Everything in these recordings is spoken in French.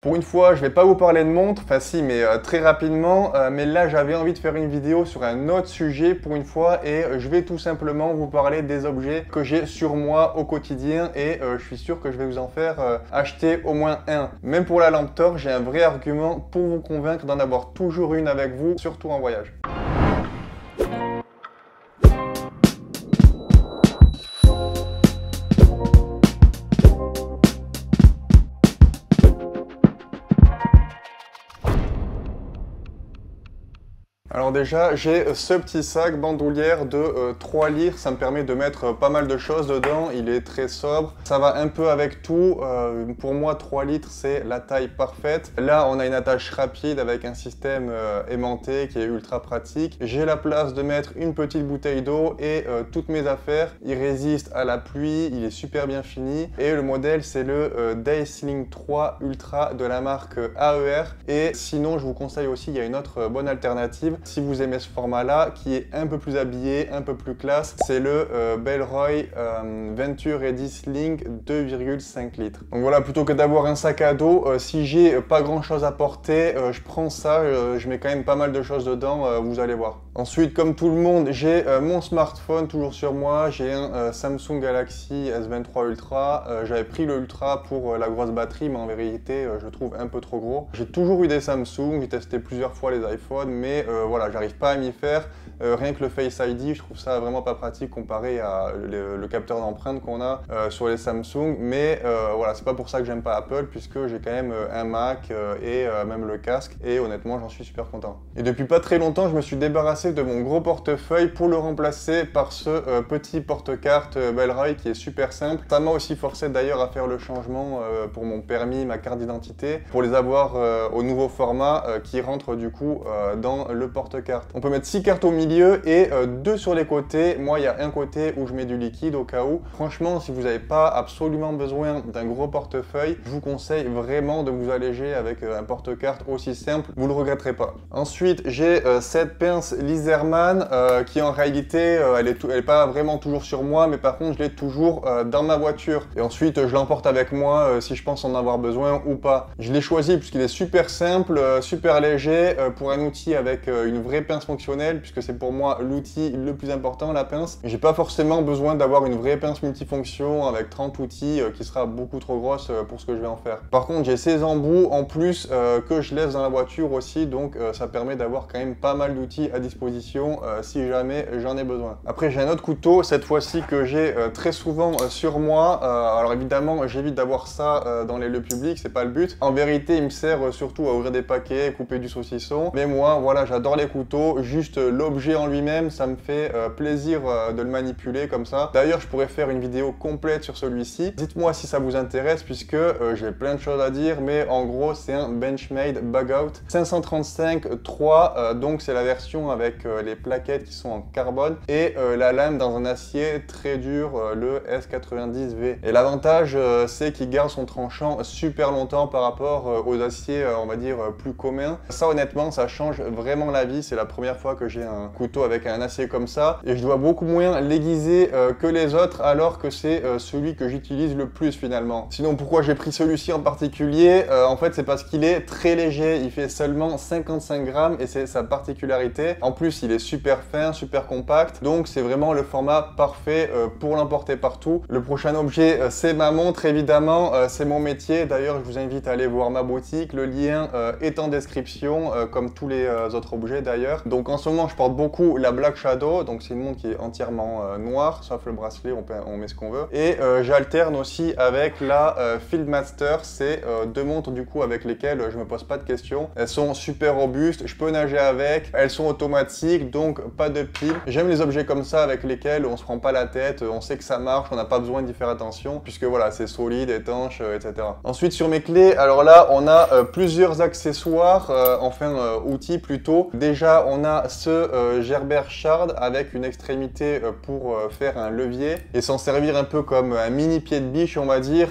Pour une fois, je vais pas vous parler de montre, enfin si, mais très rapidement. Mais là, j'avais envie de faire une vidéo sur un autre sujet pour une fois et je vais tout simplement vous parler des objets que j'ai sur moi au quotidien et je suis sûr que je vais vous en faire acheter au moins un. Même pour la lampe torche, j'ai un vrai argument pour vous convaincre d'en avoir toujours une avec vous, surtout en voyage. Alors déjà, j'ai ce petit sac bandoulière de 3 litres, ça me permet de mettre pas mal de choses dedans, il est très sobre, ça va un peu avec tout, pour moi 3 litres c'est la taille parfaite. Là on a une attache rapide avec un système aimanté qui est ultra pratique. J'ai la place de mettre une petite bouteille d'eau et toutes mes affaires, il résiste à la pluie, il est super bien fini et le modèle c'est le Daysling 3 Ultra de la marque AER et sinon je vous conseille aussi, il y a une autre bonne alternative. Si vous aimez ce format-là, qui est un peu plus habillé, un peu plus classe, c'est le Bellroy Venture Ready Sling 2,5 litres. Donc voilà, plutôt que d'avoir un sac à dos, si j'ai pas grand-chose à porter, je prends ça, je mets quand même pas mal de choses dedans, vous allez voir. Ensuite, comme tout le monde, j'ai mon smartphone toujours sur moi, j'ai un Samsung Galaxy S23 Ultra. J'avais pris le Ultra pour la grosse batterie, mais en vérité, je le trouve un peu trop gros. J'ai toujours eu des Samsung, j'ai testé plusieurs fois les iPhones, mais voilà, j'arrive pas à m'y faire. Rien que le Face ID, je trouve ça vraiment pas pratique comparé à le capteur d'empreinte qu'on a sur les Samsung. Mais voilà, c'est pas pour ça que j'aime pas Apple, puisque j'ai quand même un Mac et même le casque. Et honnêtement, j'en suis super content. Et depuis pas très longtemps, je me suis débarrassé de mon gros portefeuille pour le remplacer par ce petit porte-carte Bellroy qui est super simple. Ça m'a aussi forcé d'ailleurs à faire le changement pour mon permis, ma carte d'identité, pour les avoir au nouveau format qui rentre du coup dans le porte-carte. On peut mettre 6 cartes au milieu et 2 sur les côtés. Moi, il y a un côté où je mets du liquide au cas où. Franchement, si vous n'avez pas absolument besoin d'un gros portefeuille, je vous conseille vraiment de vous alléger avec un porte-carte aussi simple. Vous ne le regretterez pas. Ensuite, j'ai cette pince Leatherman qui en réalité, elle est pas vraiment toujours sur moi, mais par contre, je l'ai toujours dans ma voiture. Et ensuite, je l'emporte avec moi si je pense en avoir besoin ou pas. Je l'ai choisi puisqu'il est super simple, super léger pour un outil avec une vraie pince fonctionnelle, puisque c'est pour moi l'outil le plus important, la pince. J'ai pas forcément besoin d'avoir une vraie pince multifonction avec 30 outils qui sera beaucoup trop grosse pour ce que je vais en faire. Par contre, j'ai ces embouts en plus que je laisse dans la voiture aussi, donc ça permet d'avoir quand même pas mal d'outils à disposition si jamais j'en ai besoin. Après, j'ai un autre couteau, cette fois-ci que j'ai très souvent sur moi. Alors évidemment, j'évite d'avoir ça dans les lieux publics, c'est pas le but. En vérité, il me sert surtout à ouvrir des paquets, couper du saucisson. Mais moi, voilà, j'adore les couteaux. Juste l'objet en lui-même, ça me fait plaisir de le manipuler comme ça. D'ailleurs, je pourrais faire une vidéo complète sur celui-ci. Dites-moi si ça vous intéresse, puisque j'ai plein de choses à dire. Mais en gros, c'est un Benchmade Bug Out 535-3. Donc, c'est la version avec les plaquettes qui sont en carbone et la lame dans un acier très dur, le S90V. Et l'avantage, c'est qu'il garde son tranchant super longtemps par rapport aux aciers, on va dire, plus communs. Ça, honnêtement, ça change vraiment la vie. C'est la première fois que j'ai un couteau avec un acier comme ça et je dois beaucoup moins l'aiguiser que les autres, alors que c'est celui que j'utilise le plus finalement. Sinon, pourquoi j'ai pris celui-ci en particulier? En fait, c'est parce qu'il est très léger. Il fait seulement 55 grammes et c'est sa particularité. En plus, il est super fin, super compact. Donc, c'est vraiment le format parfait pour l'emporter partout. Le prochain objet, c'est ma montre, évidemment. C'est mon métier. D'ailleurs, je vous invite à aller voir ma boutique. Le lien est en description, comme tous les autres objets d'ailleurs. Donc, en ce moment, je porte beaucoup la Black Shadow. Donc, c'est une montre qui est entièrement noire, sauf le bracelet, on met ce qu'on veut. Et j'alterne aussi avec la Fieldmaster. C'est deux montres du coup avec lesquelles je me pose pas de questions. Elles sont super robustes, je peux nager avec, elles sont automatiques, donc pas de pile. J'aime les objets comme ça avec lesquels on se prend pas la tête, on sait que ça marche, on n'a pas besoin d'y faire attention, puisque voilà, c'est solide, étanche, etc. Ensuite, sur mes clés, alors là, on a plusieurs accessoires, outils plutôt. Déjà, on a ce Gerber Shard avec une extrémité pour faire un levier et s'en servir un peu comme un mini pied de biche, on va dire.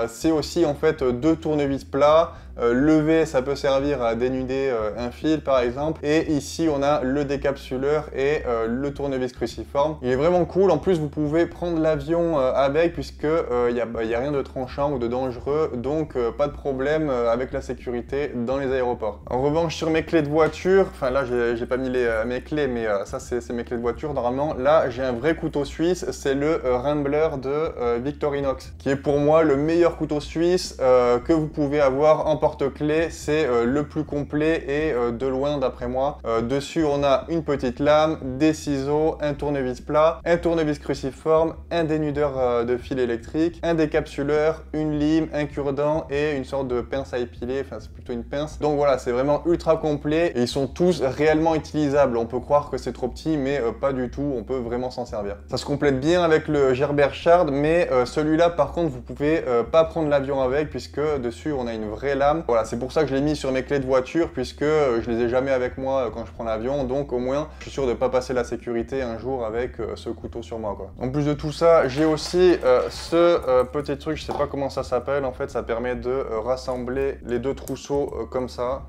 C'est aussi en fait deux tournevis plats Le V, ça peut servir à dénuder un fil par exemple. Et ici, on a le décapsuleur et le tournevis cruciforme. Il est vraiment cool. En plus, vous pouvez prendre l'avion avec puisque y a rien de tranchant ou de dangereux. Donc, pas de problème avec la sécurité dans les aéroports. En revanche, sur mes clés de voiture, enfin là, j'ai pas mis mes clés, mais ça, c'est mes clés de voiture. Normalement, là, j'ai un vrai couteau suisse. C'est le Rambler de Victorinox, qui est pour moi le meilleur couteau suisse que vous pouvez avoir en porte-clés. C'est le plus complet et de loin d'après moi. Dessus, on a une petite lame, des ciseaux, un tournevis plat, un tournevis cruciforme, un dénudeur de fil électrique, un décapsuleur, une lime, un cure-dent et une sorte de pince à épiler. Enfin, c'est plutôt une pince. Donc voilà, c'est vraiment ultra complet et ils sont tous réellement utilisables. On peut croire que c'est trop petit, mais pas du tout. On peut vraiment s'en servir. Ça se complète bien avec le Gerber Shard, mais celui-là, par contre, vous pouvez pas prendre l'avion avec puisque dessus, on a une vraie lame. Voilà, c'est pour ça que je l'ai mis sur mes clés de voiture puisque je les ai jamais avec moi quand je prends l'avion. Donc au moins, je suis sûr de ne pas passer la sécurité un jour avec ce couteau sur moi, quoi. En plus de tout ça, j'ai aussi ce petit truc, je sais pas comment ça s'appelle. En fait, ça permet de rassembler les deux trousseaux comme ça.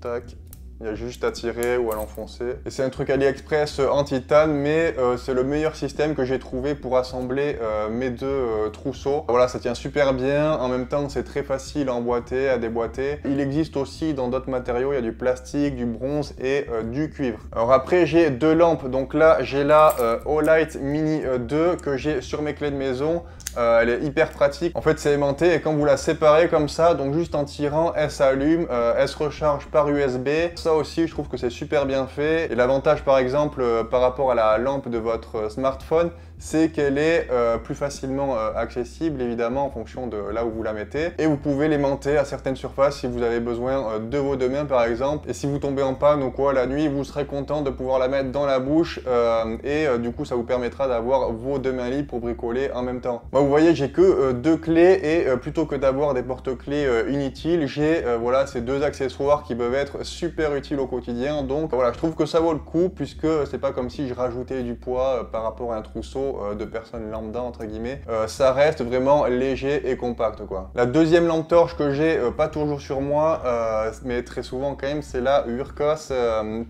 Tac. Il y a juste à tirer ou à l'enfoncer. Et c'est un truc AliExpress en titane, mais c'est le meilleur système que j'ai trouvé pour assembler mes deux trousseaux. Voilà, ça tient super bien. En même temps, c'est très facile à emboîter, à déboîter. Il existe aussi dans d'autres matériaux. Il y a du plastique, du bronze et du cuivre. Alors après, j'ai deux lampes. Donc là, j'ai la Olight Mini 2 que j'ai sur mes clés de maison. Elle est hyper pratique. En fait, c'est aimanté et quand vous la séparez comme ça, donc juste en tirant, elle s'allume, elle se recharge par USB. Ça aussi, je trouve que c'est super bien fait. Et l'avantage, par exemple, par rapport à la lampe de votre smartphone, c'est qu'elle est plus facilement accessible, évidemment, en fonction de là où vous la mettez. Et vous pouvez l'aimanter à certaines surfaces si vous avez besoin de vos deux mains, par exemple. Et si vous tombez en panne ou quoi, la nuit, vous serez content de pouvoir la mettre dans la bouche. Du coup, ça vous permettra d'avoir vos deux mains libres pour bricoler en même temps. Moi, vous voyez, j'ai que deux clés et plutôt que d'avoir des porte-clés inutiles, j'ai voilà, ces deux accessoires qui peuvent être super utiles au quotidien. Donc voilà, je trouve que ça vaut le coup puisque c'est pas comme si je rajoutais du poids par rapport à un trousseau de personnes lambda entre guillemets. Ça reste vraiment léger et compact, quoi. La deuxième lampe torche que j'ai pas toujours sur moi, mais très souvent quand même, c'est la Urkos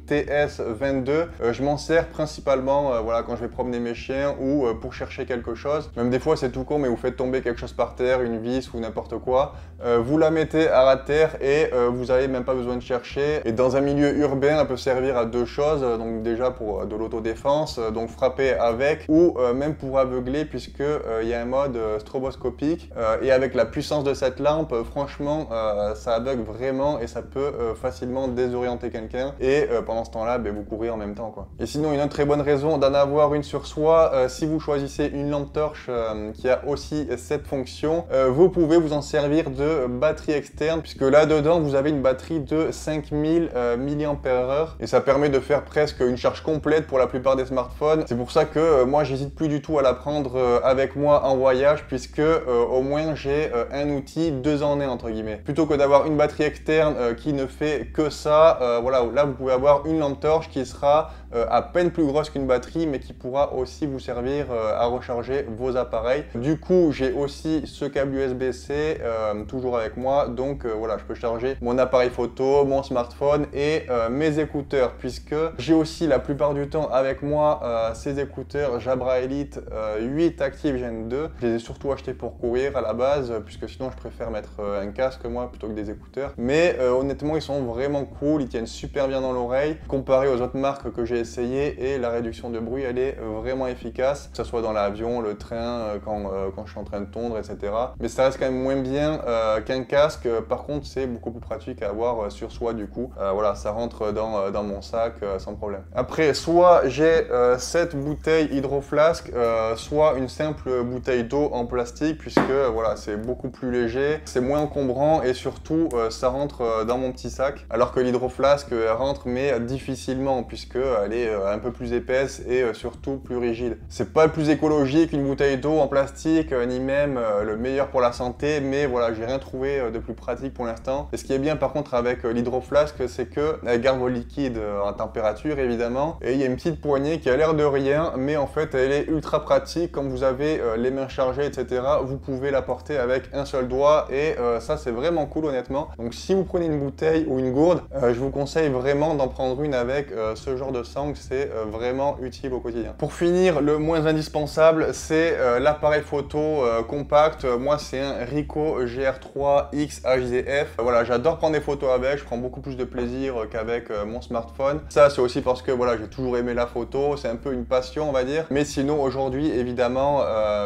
TS22. Je m'en sers principalement voilà, quand je vais promener mes chiens ou pour chercher quelque chose. Même des fois c'est tout con, mais vous faites tomber quelque chose par terre, une vis ou n'importe quoi. Vous la mettez à terre et vous n'avez même pas besoin de chercher. Et dans un milieu urbain, elle peut servir à deux choses. Donc déjà pour de l'autodéfense, donc frapper avec, ou même pour aveugler puisque il y a un mode stroboscopique. Et avec la puissance de cette lampe, franchement, ça aveugle vraiment et ça peut facilement désorienter quelqu'un. Et pendant ce temps-là, vous courez en même temps, quoi. Et sinon, une autre très bonne raison d'en avoir une sur soi, si vous choisissez une lampe torche qui a aussi cette fonction, vous pouvez vous en servir de batterie externe puisque là-dedans, vous avez une batterie de 5000 mAh et ça permet de faire presque une charge complète pour la plupart des smartphones. C'est pour ça que moi, j'hésite plus du tout à la prendre avec moi en voyage puisque au moins j'ai un outil 2 en 1 entre guillemets. Plutôt que d'avoir une batterie externe qui ne fait que ça, voilà, là vous pouvez avoir une lampe torche qui sera à peine plus grosse qu'une batterie mais qui pourra aussi vous servir à recharger vos appareils. Du coup, j'ai aussi ce câble USB-C toujours avec moi, donc voilà, je peux charger mon appareil photo, mon smartphone et mes écouteurs puisque j'ai aussi la plupart du temps avec moi ces écouteurs Jabra Elite 8 Active Gen 2. Je les ai surtout achetés pour courir à la base puisque sinon je préfère mettre un casque moi plutôt que des écouteurs. Mais honnêtement, ils sont vraiment cool, ils tiennent super bien dans l'oreille comparé aux autres marques que j'ai essayé et la réduction de bruit elle est vraiment efficace, que ce soit dans l'avion, le train, quand je suis en train de tondre, etc. Mais ça reste quand même moins bien qu'un casque. Par contre, c'est beaucoup plus pratique à avoir sur soi du coup. Voilà, ça rentre dans mon sac sans problème. Après, soit j'ai cette bouteille hydroflasque, soit une simple bouteille d'eau en plastique puisque voilà, c'est beaucoup plus léger, c'est moins encombrant et surtout ça rentre dans mon petit sac. Alors que l'hydroflasque rentre mais difficilement puisque elle est un peu plus épaisse et surtout plus rigide. C'est pas le plus écologique une bouteille d'eau en plastique, ni même le meilleur pour la santé, mais voilà, j'ai rien trouvé de plus pratique pour l'instant. Et ce qui est bien par contre avec l'hydroflasque, c'est que elle garde vos liquides en température évidemment, et il y a une petite poignée qui a l'air de rien, mais en fait elle est ultra pratique quand vous avez les mains chargées, etc. Vous pouvez la porter avec un seul doigt et ça c'est vraiment cool honnêtement. Donc si vous prenez une bouteille ou une gourde, je vous conseille vraiment d'en prendre une avec ce genre de sangle, c'est vraiment utile au quotidien. Pour finir, le moins indispensable, c'est l'appareil photo compact. Moi c'est un Ricoh GR3X HDF. Voilà, j'adore prendre des photos avec, je prends beaucoup plus de plaisir qu'avec mon smartphone. Ça c'est aussi parce que voilà, j'ai toujours aimé la photo, c'est un peu une passion on va dire. Mais sinon aujourd'hui évidemment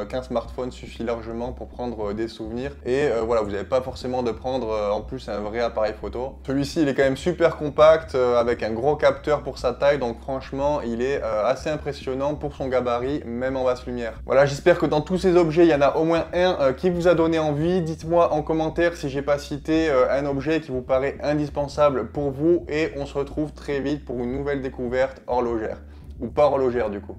qu'un smartphone suffit largement pour prendre des souvenirs. Et voilà, vous n'avez pas forcément de prendre en plus un vrai appareil photo. Celui-ci il est quand même super compact avec un gros capteur pour sa taille, donc franchement il est assez impressionnant pour son gabarit même en basse lumière. Voilà, j'espère que dans tous ces objets il y en a au moins un qui vous a donné envie. Dites-moi en commentaire si j'ai pas cité un objet qui vous paraît indispensable pour vous et on se retrouve très vite pour une nouvelle découverte horlogère ou pas horlogère du coup.